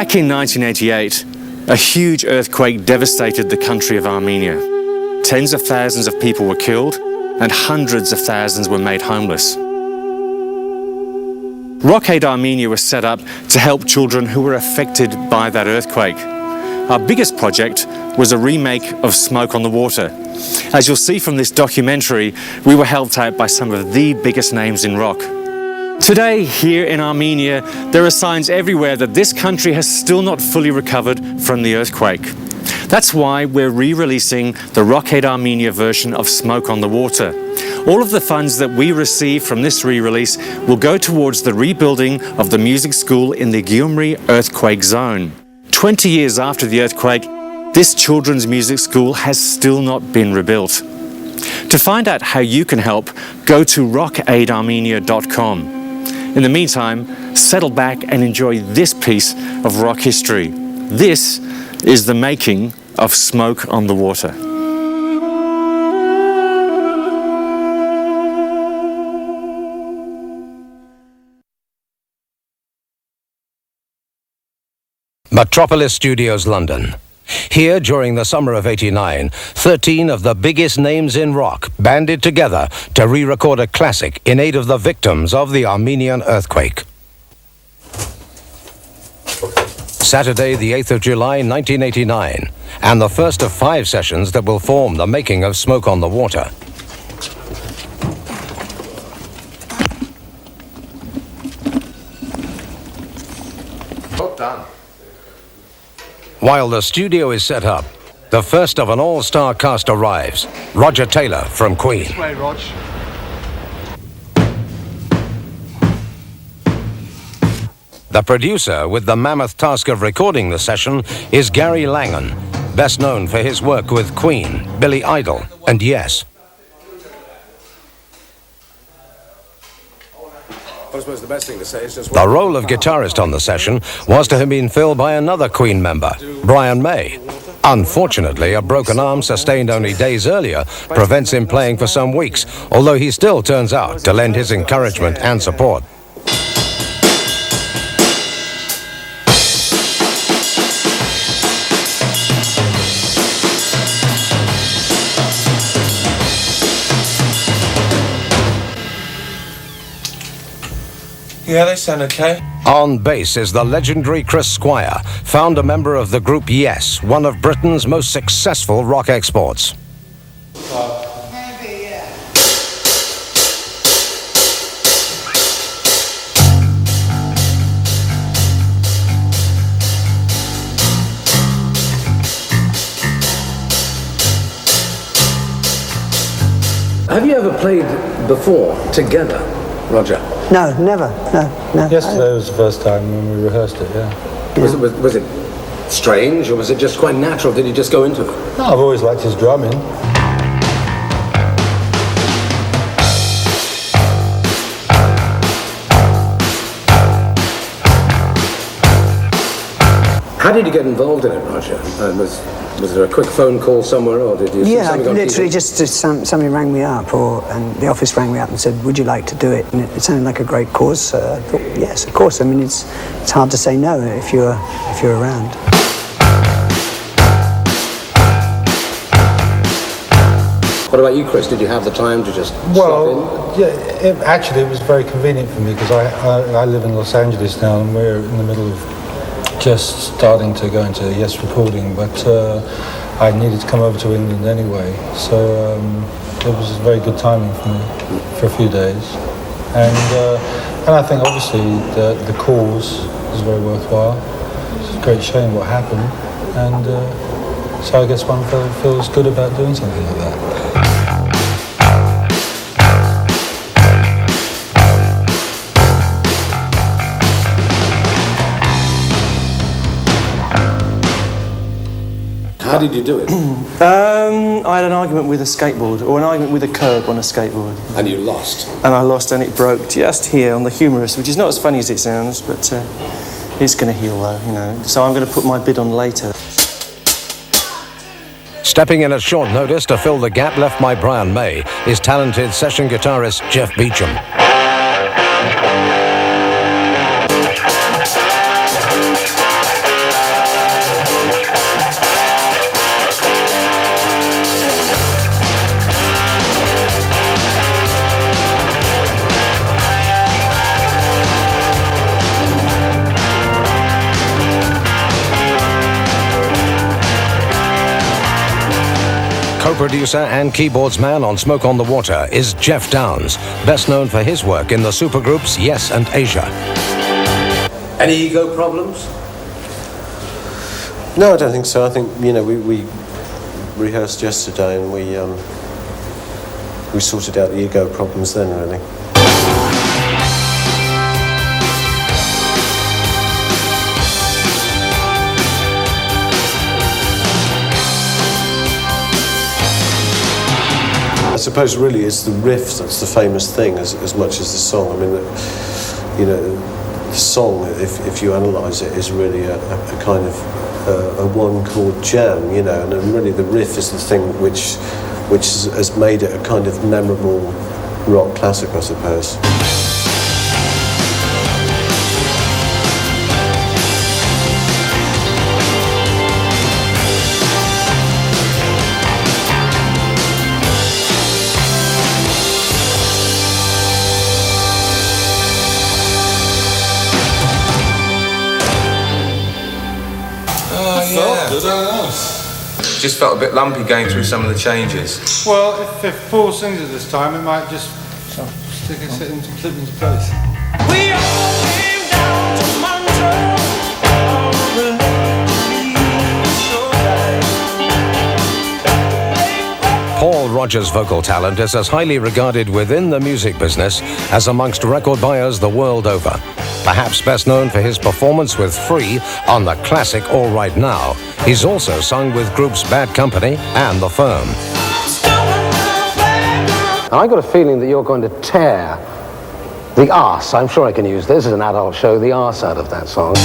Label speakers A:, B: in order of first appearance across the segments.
A: Back in 1988, a huge earthquake devastated the country of Armenia. Tens of thousands of people were killed and hundreds of thousands were made homeless. Rock Aid Armenia was set up to help children who were affected by that earthquake. Our biggest project was a remake of Smoke on the Water. As you'll see from this documentary, we were helped out by some of the biggest names in rock. Today, here in Armenia, there are signs everywhere that this country has still not fully recovered from the earthquake. That's why we're re-releasing the Rock Aid Armenia version of Smoke on the Water. All of the funds that we receive from this re-release will go towards the rebuilding of the music school in the Gyumri earthquake zone. 20 years after the earthquake, this children's music school has still not been rebuilt. To find out how you can help, go to rockaidarmenia.com. In the meantime, settle back and enjoy this piece of rock history. This is the making of Smoke on the Water.
B: Metropolis Studios, London. Here, during the summer of '89, 13 of the biggest names in rock banded together to re-record a classic in aid of the victims of the Armenian earthquake. Saturday, the 8th of July, 1989, and the first of 5 sessions that will form the making of Smoke on the Water.
C: Well done.
B: While the studio is set up, the first of an all-star cast arrives. Roger Taylor from Queen.
C: This way, Rog.
B: The producer with the mammoth task of recording the session is Gary Langan, best known for his work with Queen, Billy Idol, and Yes.
D: I suppose the best thing to say is just...
B: The role of guitarist on the session was to have been filled by another Queen member, Brian May. Unfortunately, a broken arm sustained only days earlier prevents him playing for some weeks, although he still turns out to lend his encouragement and support.
E: Yeah, they sound okay.
B: On bass is the legendary Chris Squire, founder member of the group Yes, one of Britain's most successful rock exports.
F: Maybe, yeah.
D: Have you ever played before, together, Roger?
F: No, never. No.
E: Yesterday was the first time when we rehearsed it, yeah.
D: Was it strange, or was it just quite natural? Did you just go into it?
E: No, I've always liked his drumming.
D: How did you get involved in it, Roger? Was there a quick phone call somewhere, or did you see
F: Yeah,
D: something on
F: literally
D: TV?
F: just somebody rang me up, and the office rang me up and said, would you like to do it? And it sounded like a great cause, so I thought, yes, of course. I mean, it's hard to say no if you're around.
D: What about you, Chris? Did you have the time to just slot in?
E: Yeah, actually it was very convenient for me because I live in Los Angeles now and we're in the middle of just starting to go into Yes recording, but I needed to come over to England anyway, so it was very good timing for me for a few days. And I think obviously the cause is very worthwhile. It's a great shame what happened, and so I guess one feels good about doing something like that.
D: How did you do it?
G: I had an argument with a skateboard, or an argument with a curb on a skateboard.
D: And you lost?
G: And I lost, and it broke just here on the humerus, which is not as funny as it sounds, but it's going to heal though, you know. So I'm going to put my bid on later.
B: Stepping in at short notice to fill the gap left by Brian May is talented session guitarist Jeff Beecham. Co-producer and keyboards man on Smoke on the Water is Jeff Downes, best known for his work in the supergroups Yes and Asia.
D: Any ego problems?
H: No, I don't think so. I think, you know, we rehearsed yesterday and we sorted out the ego problems then, really. I suppose really it's the riff that's the famous thing as much as the song. I mean, you know, the song, if you analyse it, is really a kind of a one-chord jam, you know, and really the riff is the thing which has made it a kind of memorable rock classic, I suppose.
C: Just felt a bit lumpy going through some of the changes.
E: Well, if Paul sings it this time, it might just clip into place.
I: We all came down to Montreal.
B: Paul Rodgers' vocal talent is as highly regarded within the music business as amongst record buyers the world over. Perhaps best known for his performance with Free on the classic All Right Now, he's also sung with groups Bad Company and The Firm.
D: I got a feeling that you're going to tear the arse, I'm sure I can use this as an adult show, the arse out of that song.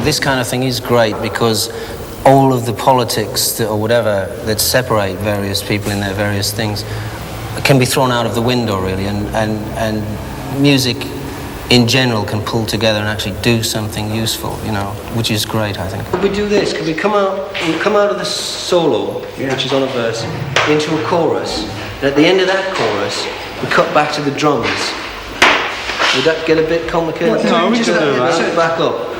J: This kind of thing is great because all of the politics or whatever that separate various people in their various things can be thrown out of the window, really, and music in general can pull together and actually do something useful, you know, which is great, I think.
G: Could we do this? Could we come out of the solo, which is on a verse, into a chorus, and at the end of that chorus, we cut back to the drums. Would that get a bit complicated?
E: No, we can do that.
G: Let's set it back up.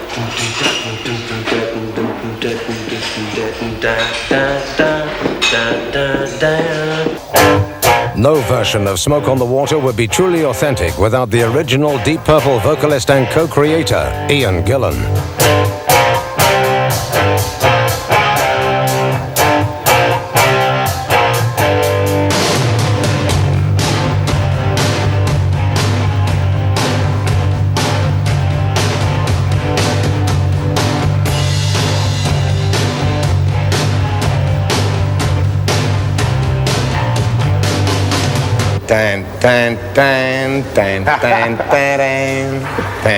B: No version of Smoke on the Water would be truly authentic without the original Deep Purple vocalist and co-creator, Ian Gillan.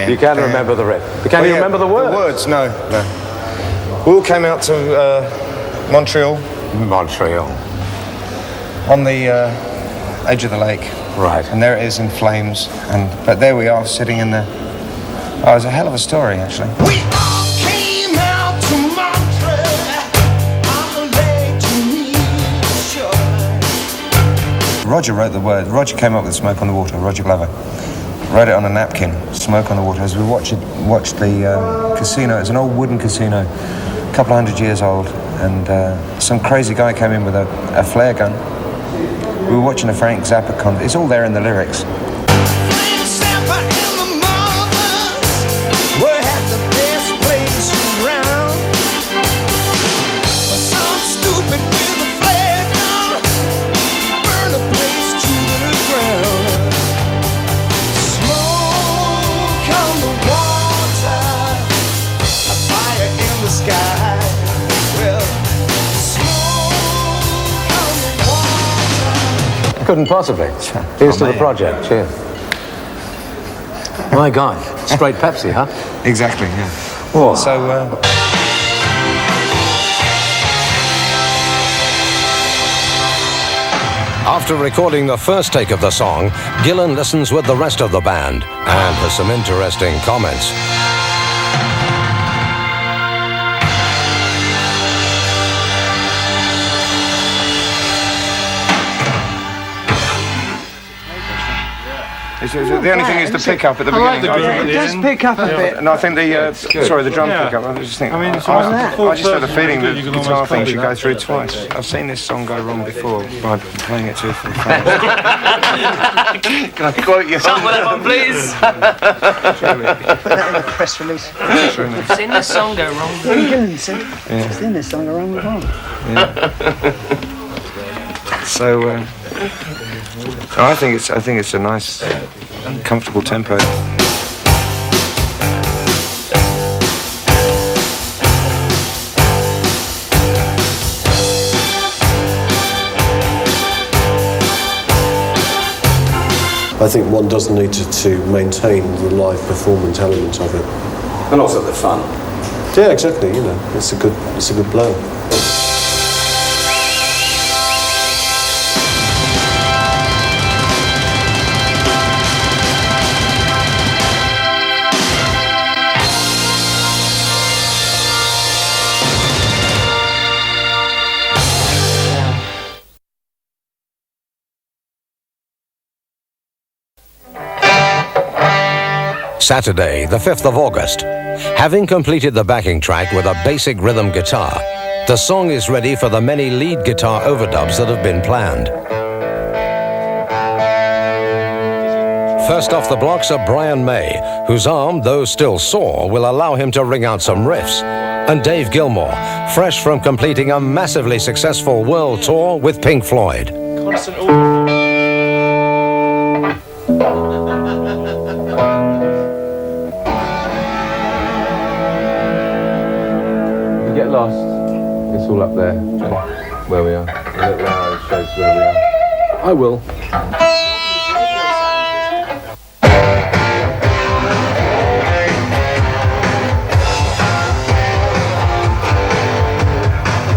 C: You can't remember the riff. Can you remember the words?
K: The words, no. We all came out to Montreal. On the edge of the lake.
C: Right.
K: And there it is in flames. But there we are, sitting in the... Oh, it was a hell of a story, actually.
I: We all came out to Montreal on the lake to meet shore.
K: Roger wrote the word. Roger came up with Smoke on the Water, Roger Glover. Wrote it on a napkin, Smoke on the Water, as we watched the casino. It's an old wooden casino, a couple of 100 years old, and some crazy guy came in with a flare gun. We were watching a Frank Zappa concert. It's all there in the lyrics.
D: Couldn't possibly. Here's to the project. Cheers. My God. Straight Pepsi, huh?
K: Exactly, yeah.
D: Whoa.
K: So,
B: After recording the first take of the song, Gillan listens with the rest of the band and has some interesting comments.
K: The only thing is the pickup at the beginning.
F: It does pick up a bit.
K: And I think the drum pickup. I just think. I just had a feeling that the guitar thing should go through twice. I've seen this song go wrong before by playing it too fast. Can I quote you?
J: Some that one, please.
F: Put that in the press release.
J: I've seen this song go wrong.
F: Gillan said, I've seen this song go wrong before.
K: So I think it's a nice, comfortable tempo.
H: I think one doesn't need to maintain the live performance element of it.
L: And also the fun.
H: Yeah, exactly. You know, it's a good blow.
B: Saturday, the 5th of August. Having completed the backing track with a basic rhythm guitar, the song is ready for the many lead guitar overdubs that have been planned. First off the blocks are Brian May, whose arm, though still sore, will allow him to ring out some riffs, and Dave Gilmour, fresh from completing a massively successful world tour with Pink Floyd.
L: Get lost, it's all up there, where we are. The little arrow shows where we are. I will.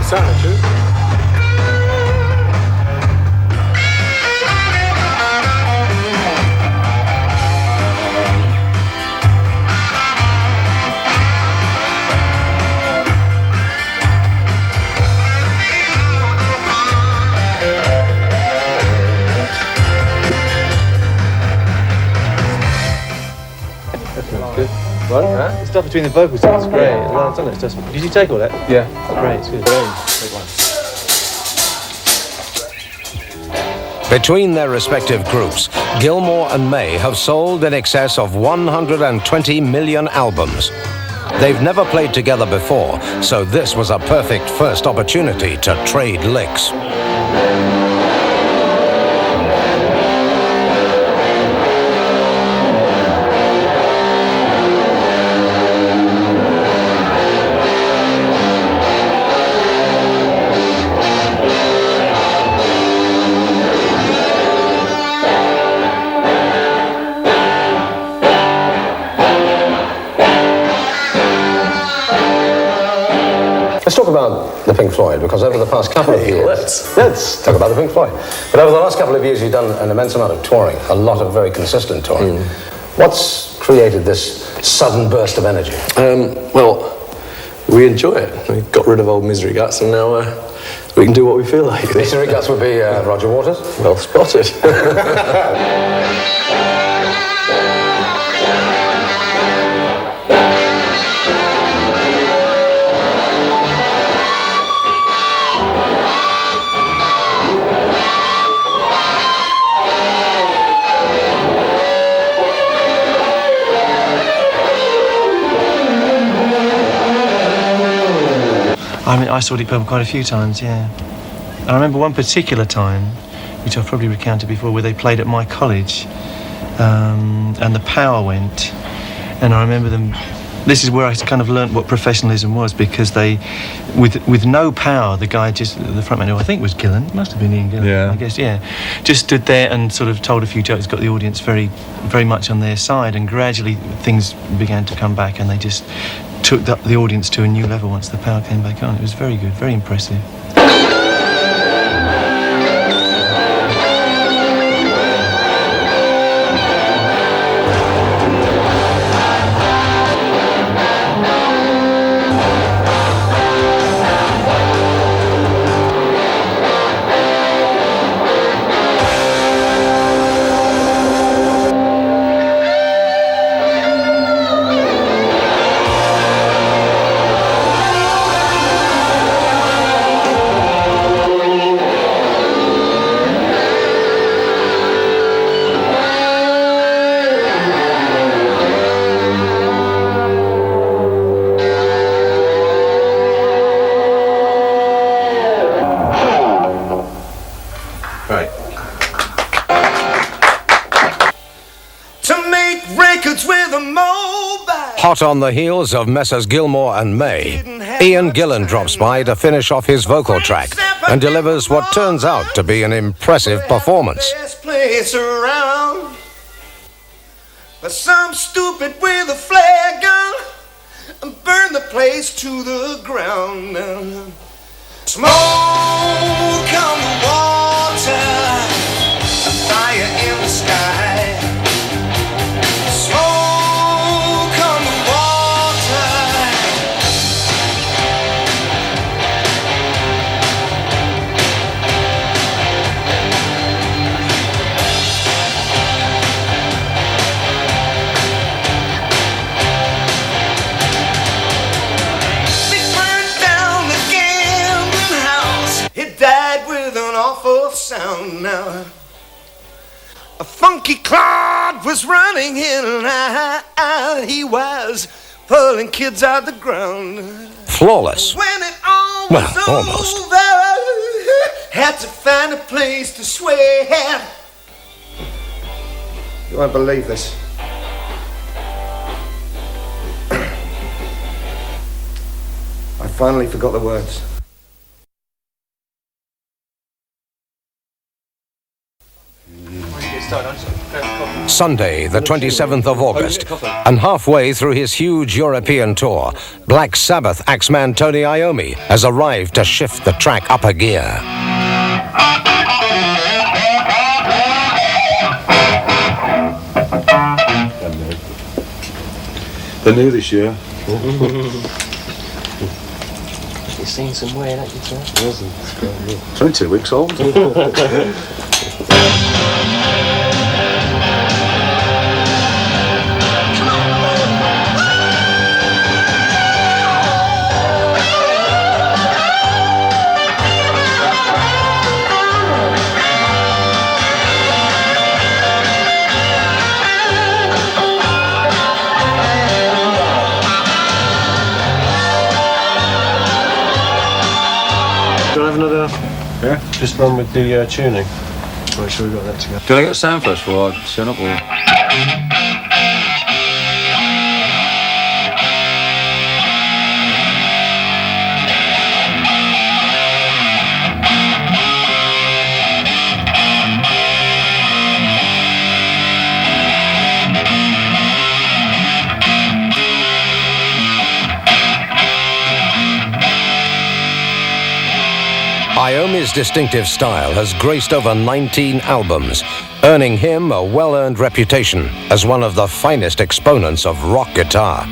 L: Sounded good.
M: What? Huh? The stuff between the vocals sounds great. Well done, it's just. Did you take all that?
L: Yeah.
M: Great, it's good. Take one.
B: Between their respective groups, Gilmour and May have sold in excess of 120 million albums. They've never played together before, so this was a perfect first opportunity to trade licks. Let's talk about the Pink Floyd, because over the past couple of years... Let's talk about the Pink Floyd. But over the last couple of years, you've done an immense amount of touring, a lot of very consistent touring. What's created this sudden burst of energy?
L: Well, we enjoy it. We got rid of old Misery Guts, and now we can do what we feel like.
B: Misery Guts would be Roger Waters?
L: Well spotted.
M: I mean, I saw Deep Purple quite a few times, yeah. And I remember one particular time, which I've probably recounted before, where they played at my college, and the power went. And I remember them. This is where I kind of learnt what professionalism was, because they, with no power, the guy the frontman, who I think was Gillan, it must have been Ian Gillan,
E: Yeah.
M: I guess, yeah, just stood there and sort of told a few jokes, got the audience very, very much on their side, and gradually things began to come back, and they just took the audience to a new level once the power came back on. It was very good, very impressive.
B: Hot on the heels of Messrs. Gilmore and May, Ian Gillan drops by to finish off his vocal track and delivers what turns out to be an impressive performance.
I: Best place around. But some stupid with a flare gun and burn the place to the ground. Smoke on the water, fire in the sky. Smoke on the water. They burned down the gambling house. It died with an awful sound now. A funky clod was running in and out. He was pulling kids out the ground.
B: Flawless.
I: When it all
B: Well,
I: was
B: almost.
I: over, had to find a place to swear. You won't believe this. I finally forgot the words.
B: Sunday, the 27th of August, and halfway through his huge European tour, Black Sabbath axeman Tony Iommi has arrived to shift the track up a gear.
N: They're new this year.
G: You've seen some wear, haven't you, sir?
N: It's only 2 weeks old.
O: Do I have another?
N: Yeah.
O: Just one with the tuning. Make sure we got that together.
N: Did I get the sound first before I turn up? Or?
B: Iommi's distinctive style has graced over 19 albums, earning him a well-earned reputation as one of the finest exponents of rock guitar.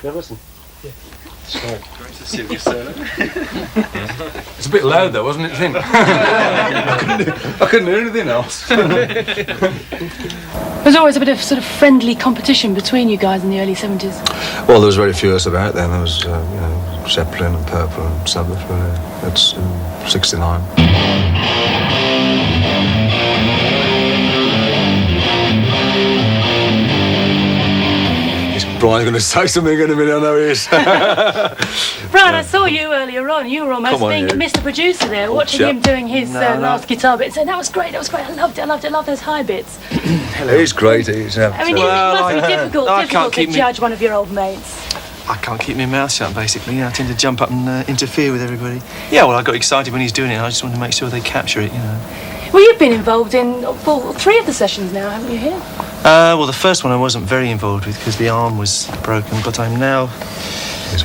O: Listen. Yeah.
N: Sorry. Great to see you, sir. It's a bit loud though, wasn't it? I couldn't hear anything else.
P: There's always a bit of sort of friendly competition between you guys in the early 70s.
K: Well, there was very few of us about then. There was, Zeppelin and Purple and Sabbath. That's 69.
N: Brian's going to say something in a minute, I know he is.
P: Brian, I saw you earlier on. You were almost
N: Come on,
P: being
N: you.
P: Mr. Producer there, watching
N: chap.
P: him doing his
M: No.
P: last guitar bit. So that was great. I loved it. I love those high bits.
N: He's great, he's
P: I mean, it must be difficult to judge one of your old mates.
M: I can't keep my mouth shut, basically. I tend to jump up and interfere with everybody. Yeah, well, I got excited when he's doing it. I just want to make sure they capture it, you know.
P: Well, you've been involved in 3 of the sessions now, haven't you, here?
M: Well, the first one I wasn't very involved with because the arm was broken, but I'm now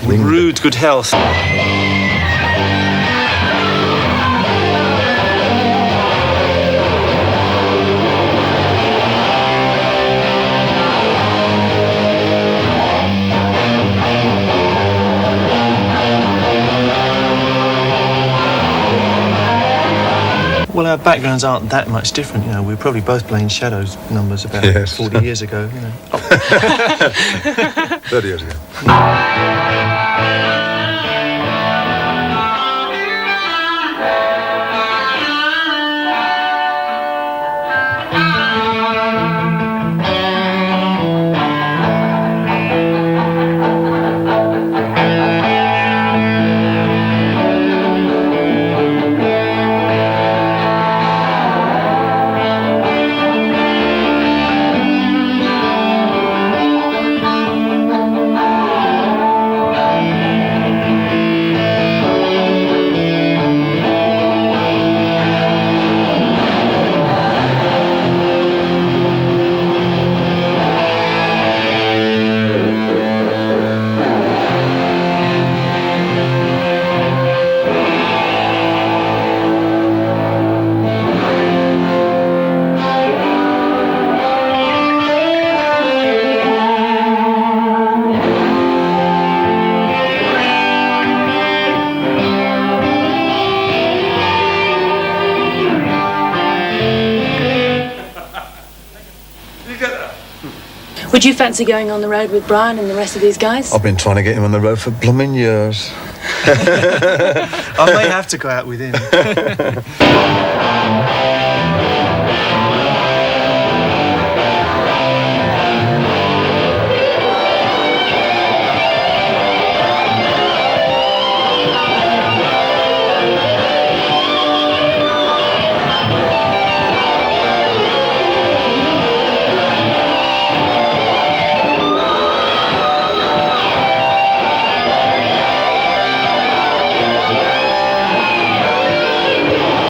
M: in rude good health. Well, our backgrounds aren't that much different, you know. We were probably both playing Shadows numbers about 40 years ago, you know.
N: 30 years ago.
P: Would you fancy going on the road with Brian and the rest of these guys?
N: I've been trying to get him on the road for blooming years.
M: I may have to go out with him.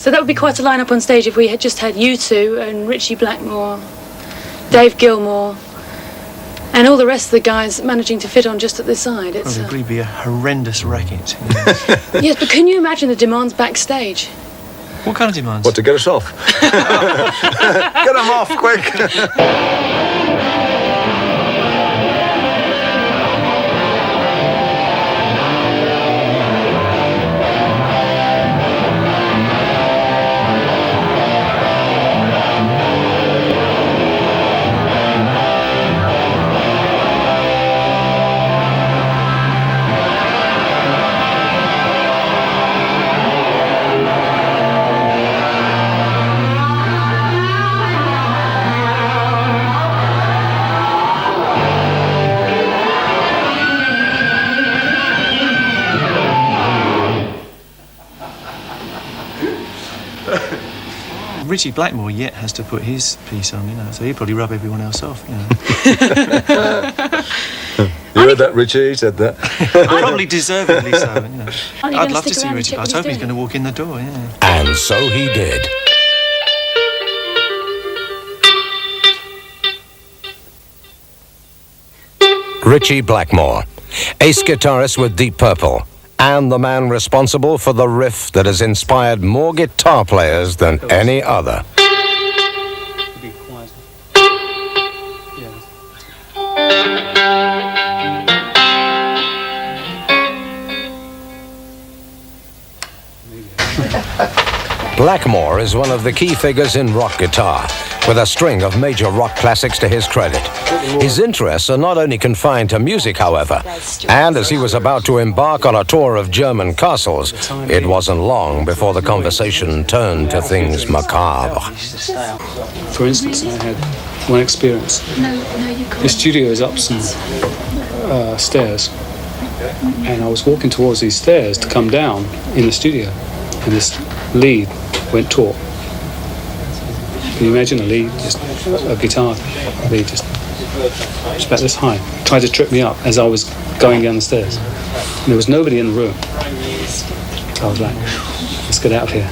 P: So that would be quite a line-up on stage if we had just had you two and Richie Blackmore, Dave Gilmore, and all the rest of the guys managing to fit on just at the side.
M: It would really be a horrendous racket.
P: Yes, but can you imagine the demands backstage?
M: What kind of demands?
N: What, to get us off? Get them off, quick!
M: Richie Blackmore yet has to put his piece on, you know, so he'd probably rub everyone else off, you know.
N: You heard that, Richie? He said that.
M: Probably deservedly so, you know.
P: Aren't you
M: I'd
P: gonna
M: love to
P: stick
M: see
P: around and
M: Richie,
P: check
M: but I
P: what
M: was hoping
P: he's
M: he's going to walk in the door, yeah.
B: And so he did. Richie Blackmore, ace guitarist with Deep Purple, and the man responsible for the riff that has inspired more guitar players than any other. Blackmore is one of the key figures in rock guitar, with a string of major rock classics to his credit. His interests are not only confined to music, however, and as he was about to embark on a tour of German castles, it wasn't long before the conversation turned to things macabre.
Q: For instance, I had one experience. The studio is up some stairs, and I was walking towards these stairs to come down in the studio, and this lead went taut. Can you imagine a lead, just a guitar lead, just about this high, tried to trip me up as I was going down the stairs. And there was nobody in the room. I was like, let's get out of here.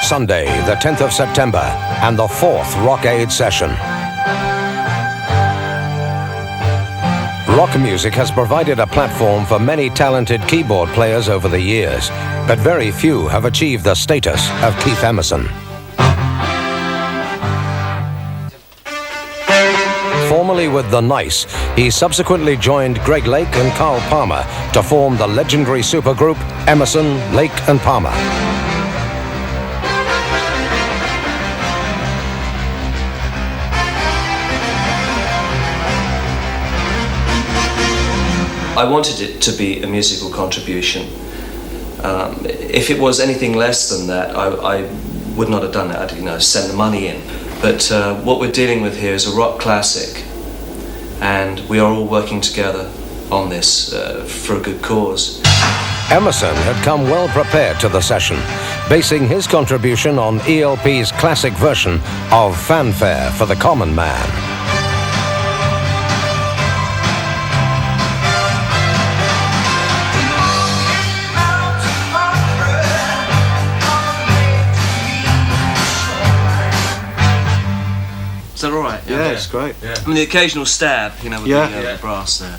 B: Sunday, the 10th of September, and the 4th Rock Aid session. Rock music has provided a platform for many talented keyboard players over the years, but very few have achieved the status of Keith Emerson. Formerly with The Nice, he subsequently joined Greg Lake and Carl Palmer to form the legendary supergroup Emerson, Lake and Palmer.
R: I wanted it to be a musical contribution. If it was anything less than that, I would not have done it. I'd send the money in. But what we're dealing with here is a rock classic, and we are all working together on this for a good cause.
B: Emerson had come well prepared to the session, basing his contribution on ELP's classic version of Fanfare for the Common Man.
R: Is that all right?
O: Yeah, it's great. Yeah.
R: I mean, the occasional stab, with the brass there.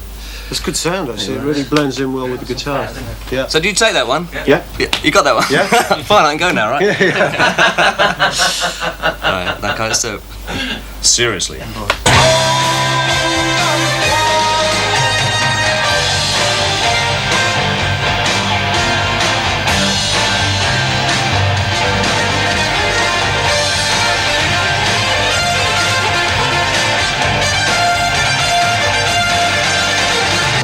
O: It's good sound, actually. It really blends in well with the guitar. Yeah.
R: So do you take that one?
O: Yeah.
R: You got that one?
O: Yeah.
R: Fine, I can go now, right?
O: Yeah.
R: All right, that kind of stuff. Seriously.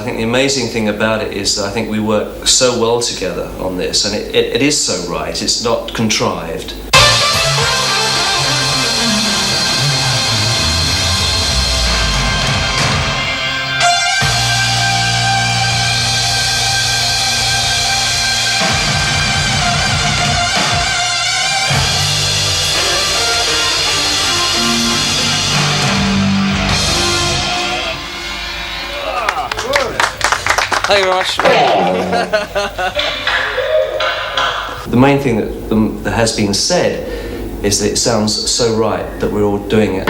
R: The amazing thing about it is that I think we work so well together on this, and it is so right, it's not contrived. Thank you very much. The main thing that has been said is that it sounds so right that we're all doing it.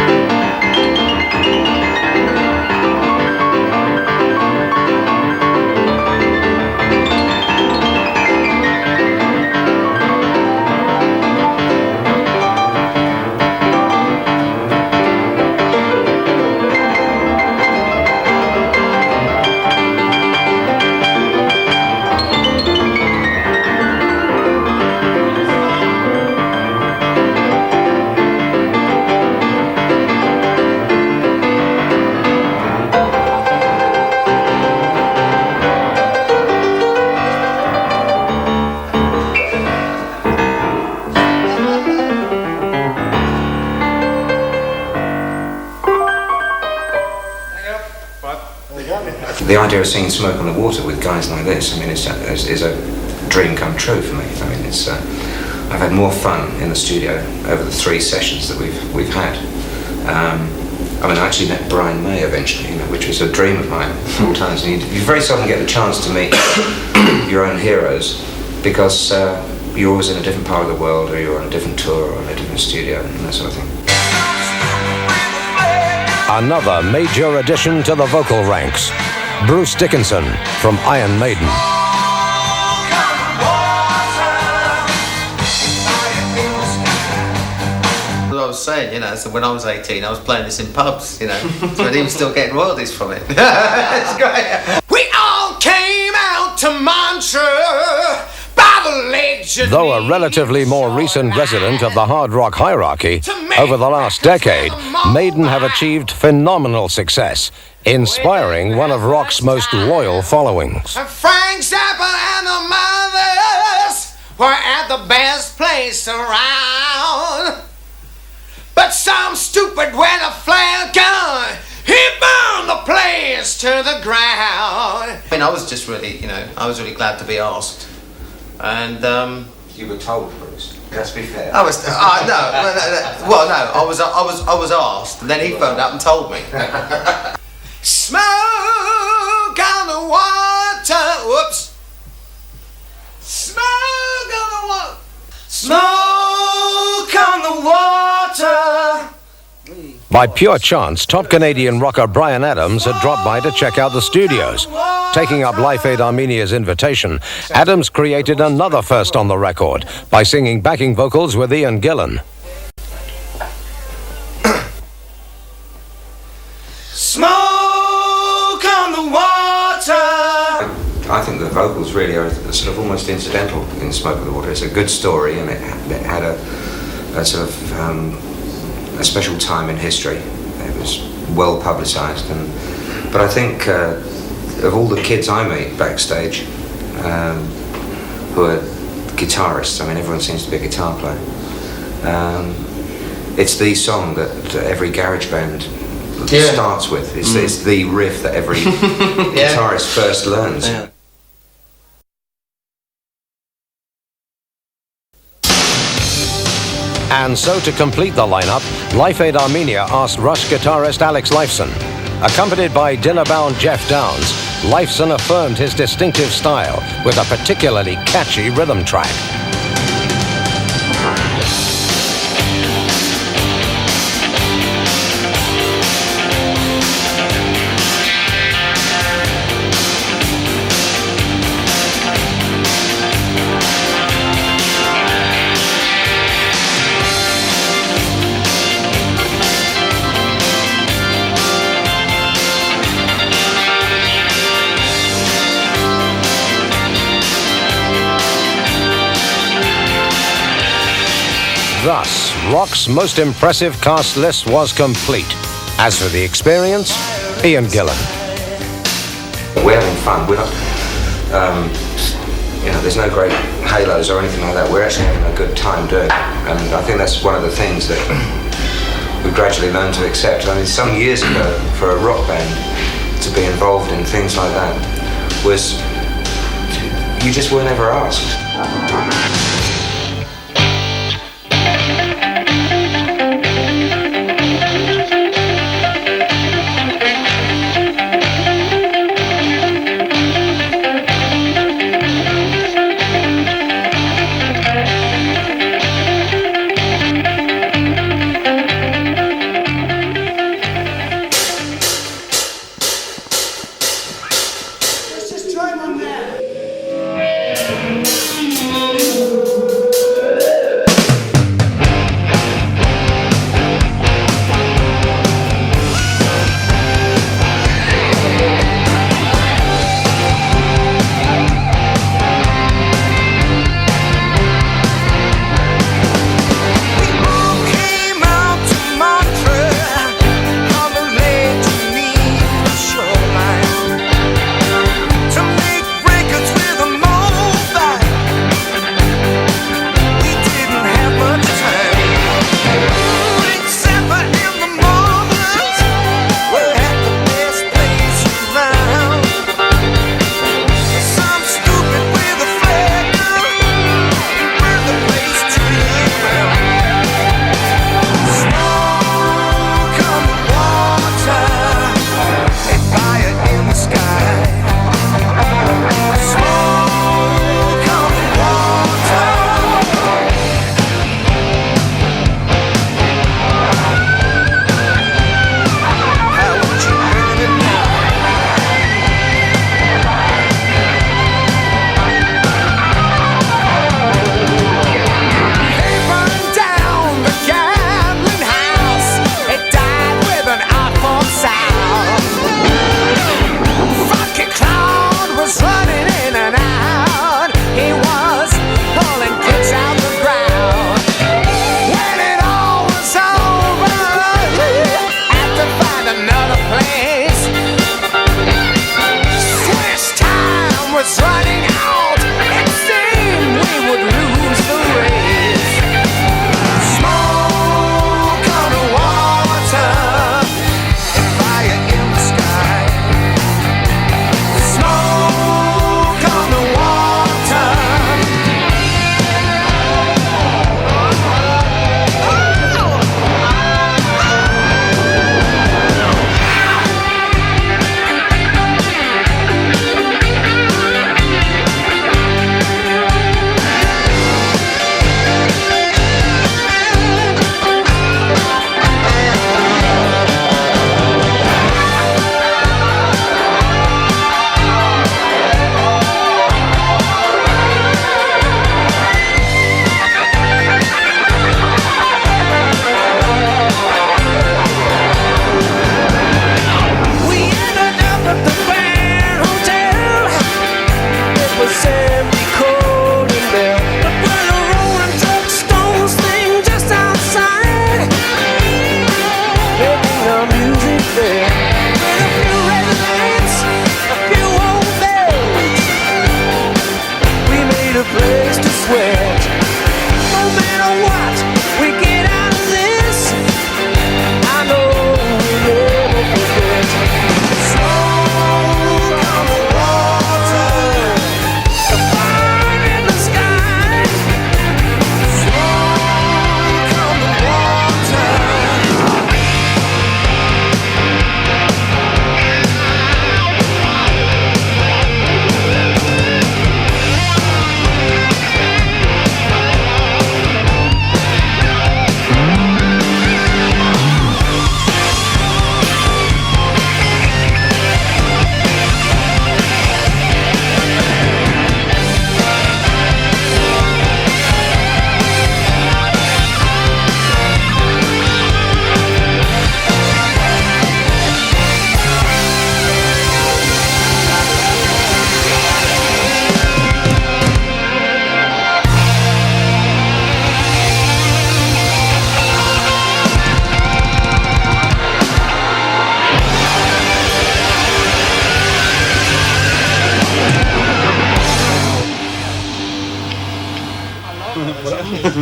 K: the idea of singing Smoke on the Water with guys like this, I mean, is a dream come true for me. I mean, it's I've had more fun in the studio over the 3 sessions that we've had. I mean, I actually met Brian May eventually, you know, which was a dream of mine all times. And you very seldom get the chance to meet your own heroes because you're always in a different part of the world, or you're on a different tour, or in a different studio, and that sort of thing.
B: Another major addition to the vocal ranks, Bruce Dickinson from Iron Maiden.
S: I was saying, you know, so when I was 18, I was playing this in pubs, you know, so he was still getting royalties from it. It's great.
I: We all came out to Montreux by the legend.
B: Though a relatively more recent resident of the hard rock hierarchy, over the last decade, Maiden have achieved phenomenal success, inspiring one of rock's most loyal followings.
I: Frank Zappa and the Mothers were at the best place around. But some stupid with a flare gun, he burned the place to the ground.
S: I mean, I was just really, you know, I was really glad to be asked. And,
K: You were told, Bruce. Let's be fair.
S: I was, no, I was asked, and then he phoned up and told me.
I: Smoke on the water, whoops. Smoke on the water. Smoke on the water.
B: By pure chance, top Canadian rocker Bryan Adams had dropped by to check out the studios. Taking up Life Aid Armenia's invitation, Adams created another first on the record by singing backing vocals with Ian Gillan.
I: Smoke on the water.
K: I think the vocals really are sort of almost incidental in Smoke on the Water. It's a good story, and it had a sort of a special time in history. It was well publicised, but I think of all the kids I meet backstage who are guitarists, I mean, everyone seems to be a guitar player. It's the song that every garage band starts with. It's the riff that every guitarist first learns.
S: Yeah.
B: And so to complete the lineup, Life Aid Armenia asked Rush guitarist Alex Lifeson. Accompanied by dinner-bound Jeff Downs, Lifeson affirmed his distinctive style with a particularly catchy rhythm track. Thus, rock's most impressive cast list was complete. As for the experience, Ian Gillan.
K: We're having fun. We're not, there's no great halos or anything like that. We're actually having a good time doing it. And I think that's one of the things that we've gradually learned to accept. I mean, some years ago, for a rock band to be involved in things like that was, you just were never asked.
I: Let's just try one there.
O: It's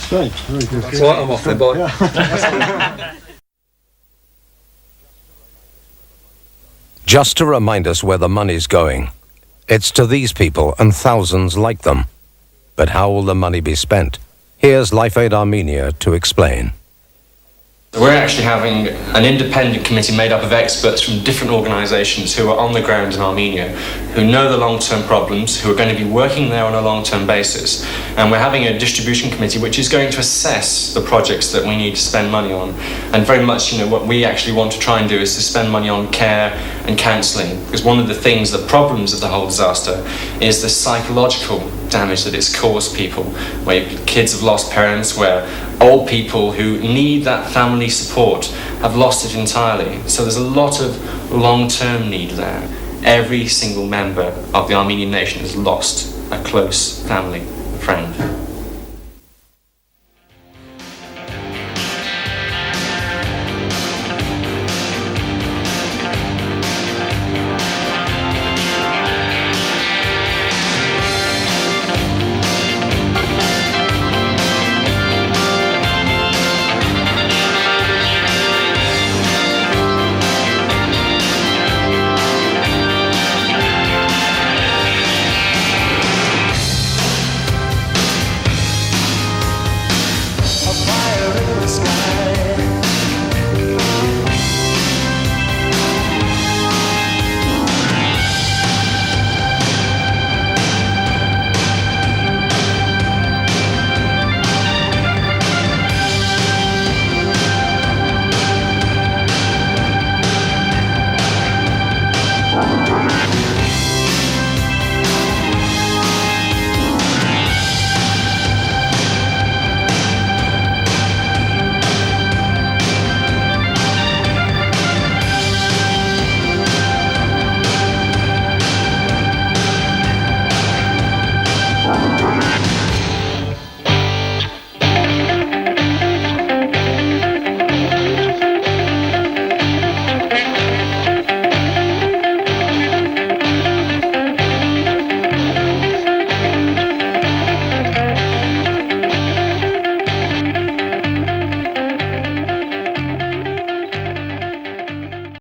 O: great. Very good.
Q: Right, I'm off then, bye.
B: Just to remind us where the money's going, it's to these people and thousands like them. But how will the money be spent? Here's Life Aid Armenia to explain.
A: We're actually having an independent committee made up of experts from different organisations who are on the ground in Armenia, who know the long-term problems, who are going to be working there on a long-term basis. And we're having a distribution committee which is going to assess the projects that we need to spend money on. And very much, what we actually want to try and do is to spend money on care and counselling. Because one of the things, the problems of the whole disaster is the psychological damage that it's caused people, where kids have lost parents, where old people who need that family support have lost it entirely. So there's a lot of long-term need there. Every single member of the Armenian nation has lost a close family friend.